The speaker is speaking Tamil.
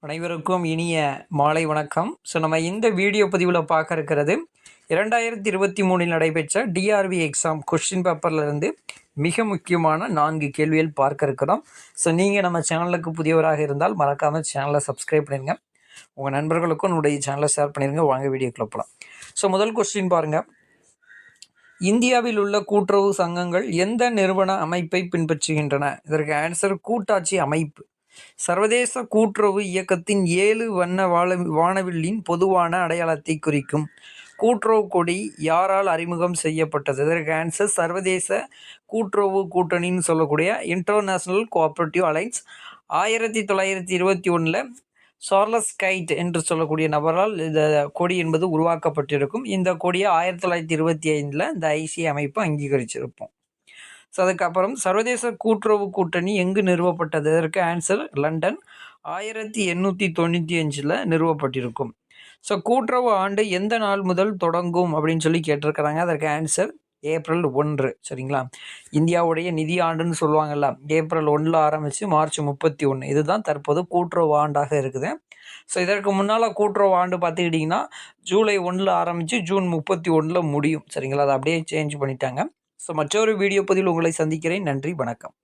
அனைவருக்கும் இனிய மாலை வணக்கம். நம்ம இந்த வீடியோ பதிவில் பார்க்க இருக்கிறது 2023 நடைபெற்ற டிஆர்பி எக்ஸாம் கொஸ்டின் பேப்பர்லேருந்து மிக முக்கியமான 4 கேள்விகள் பார்க்க இருக்கிறோம். நீங்கள் நம்ம சேனலுக்கு புதியவராக இருந்தால் மறக்காமல் சேனலை சப்ஸ்கிரைப் பண்ணிடுங்க. உங்கள் நண்பர்களுக்கும் என்னுடைய சேனலை ஷேர் பண்ணிடுங்க. வாங்க வீடியோக்குள்ள போகலாம். முதல் கொஸ்டின் பாருங்கள். இந்தியாவில் உள்ள கூட்டுறவு சங்கங்கள் எந்த நிறுவன அமைப்பை பின்பற்றுகின்றன? இதற்கு ஆன்சர் கூட்டாட்சி அமைப்பு. சர்வதேச கூட்டுறவு இயக்கத்தின் 7 வண்ண வானவில்லின் பொதுவான அடையாளத்தை குறிக்கும் கூட்டுறவு கொடி யாரால் அறிமுகம் செய்யப்பட்டது? இதற்கு ஆன்சர் சர்வதேச கூட்டுறவு கூட்டணின்னு சொல்லக்கூடிய international cooperative alliance 1921 Charles guide என்று சொல்லக்கூடிய நபரால் இந்த கொடி என்பது உருவாக்கப்பட்டிருக்கும். இந்த கொடியை 1925 இந்த ஐசிஏ அமைப்பு அங்கீகரிச்சிருப்போம். அதுக்கப்புறம் சர்வதேச கூட்டுறவு கூட்டணி எங்கு நிறுவப்பட்டது? இதற்கு ஆன்சர் லண்டன் 1895 நிறுவப்பட்டிருக்கும். கூட்டுறவு ஆண்டு எந்த நாள் முதல் தொடங்கும் அப்படின்னு சொல்லி கேட்டிருக்கிறாங்க. அதற்கு ஆன்சர் ஏப்ரல் 1. சரிங்களா? இந்தியாவுடைய நிதி ஆண்டுன்னு சொல்லுவாங்கல்ல, ஏப்ரல் 1 ஆரம்பித்து மார்ச் 31 இதுதான் தற்போது கூட்டுறவு ஆண்டாக இருக்குது. இதற்கு முன்னால் கூட்டுறவு ஆண்டு பார்த்துக்கிட்டிங்கன்னா ஜூலை 1 ஆரம்பித்து ஜூன் 31 முடியும். சரிங்களா? அதை அப்படியே சேஞ்ச் பண்ணிட்டாங்க. மற்றொரு வீடியோ பதிவில் உங்களை சந்திக்கிறேன். நன்றி, வணக்கம்.